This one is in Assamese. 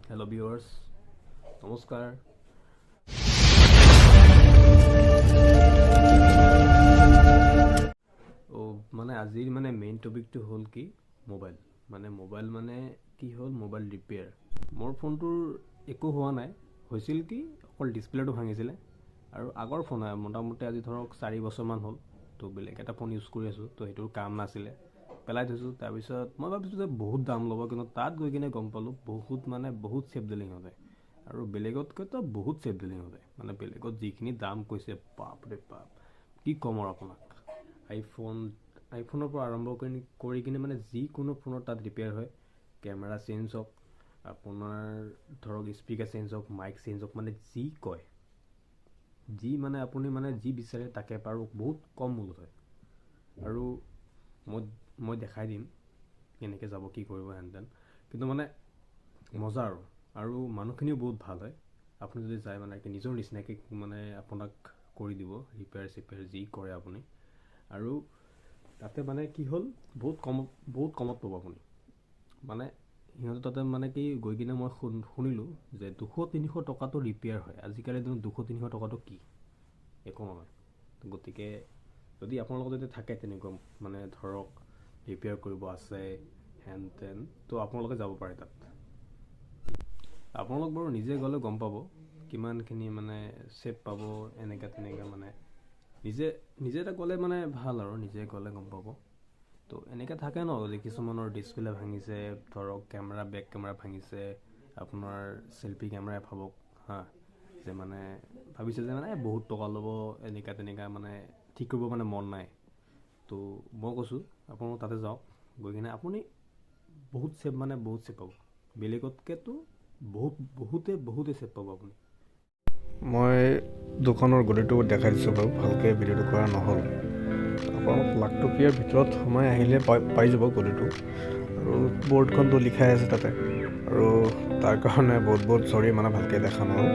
Hello viewers, নমস্কাৰ। মানে আজিৰ মানে মেইন টপিকটো হ'ল কি মোবাইল মানে কি হ'ল মোবাইল ৰিপেয়াৰ। মোৰ ফোনটোৰ একো হোৱা নাই, হৈছিল কি অকল ডিছপ্লেটো ভাঙিছিলে আৰু আগৰ ফোন হয়, মোটামুটি আজি ধৰক 4 বছৰমান হ'ল। তো বেলেগ এটা ফোন ইউজ কৰি আছোঁ, তো সেইটোৰ কাম নাছিলে, পেলাই থৈছোঁ। তাৰপিছত মই ভাবিছোঁ যে বহুত দাম ল'ব, কিন্তু তাত গৈ কিনে গম পালোঁ বহুত ছেফ ডিলিং হৈ যায় আৰু বেলেগতকৈতো বহুত ছেফ ডিলিং হৈ যায়। মানে বেলেগত যিখিনি দাম কৈছে বাপৰে বাপ, কি ক'ম আৰু আপোনাক। আইফোনৰ পৰা আৰম্ভ কৰি কিনে মানে যিকোনো ফোনৰ তাত ৰিপেয়াৰ হয়। কেমেৰা চেঞ্জ হওক, আপোনাৰ ধৰক স্পিকাৰ চেঞ্জ হওক, মাইক চেঞ্জ হওক, মানে যি কয় মানে আপুনি মানে যি বিচাৰে তাকে পাৰোঁ, বহুত কম মূল্যত হয়। আৰু মই দেখাই দিম কেনেকৈ যাব, কি কৰিব হেনতেন, কিন্তু মানে মজা আৰু মানুহখিনিও বহুত ভাল হয়। আপুনি যদি যায় মানে নিজৰ নিচিনাকৈ মানে আপোনাক কৰি দিব, ৰিপেয়াৰ যি কৰে আপুনি। আৰু তাতে মানে কি হ'ল বহুত কমত পাব আপুনি। মানে সিহঁতে তাতে মানে কি গৈ কিনে মই শুনিলোঁ যে 200-300 টকাটো ৰিপেয়াৰ হয়। আজিকালি দিনত 200-300 টকাটো কি একো নহয়। গতিকে যদি আপোনালোকৰ যদি থাকে তেনেকুৱা মানে ধৰক ৰিপেয়াৰ কৰিব আছে হেন তেন, তো আপোনালোকে যাব পাৰে তাত। আপোনালোক বাৰু নিজে গ'লে গম পাব কিমানখিনি মানে ছেফ পাব, এনেকৈ তেনেকৈ মানে নিজে এটা গ'লে মানে ভাল আৰু নিজে গ'লে গম পাব। তো এনেকৈ থাকে ন, যে কিছুমানৰ ডিছপ্লে ভাঙিছে, ধৰক বেক কেমেৰা ভাঙিছে, আপোনাৰ চেল্ফি কেমেৰাই ভাবক যে মানে ভাবিছে যে মানে বহুত টকা ল'ব, এনেকুৱা তেনেকুৱা মানে ঠিক কৰিব মানে মন নাই। তো মই কৈছোঁ আপোনালোক তাতে যাওক, গৈ কিনে আপুনি বহুত ছেফ পাব, বেলেগতকৈতো বহুতেই ছেফ পাব আপুনি। মই দোকানৰ গলিটো দেখাই দিছোঁ বাৰু, ভালকৈ ভিডিঅ'টো কৰা নহ'ল। আপোনালোক লাখটকীয়াৰ ভিতৰত সোমাই আহিলে পাই যাব গলিটো, আৰু বৰ্ডখনটো লিখাই আছে তাতে। আৰু তাৰ কাৰণে বহুত চৰি, মানে ভালকৈ দেখা নহ'ল।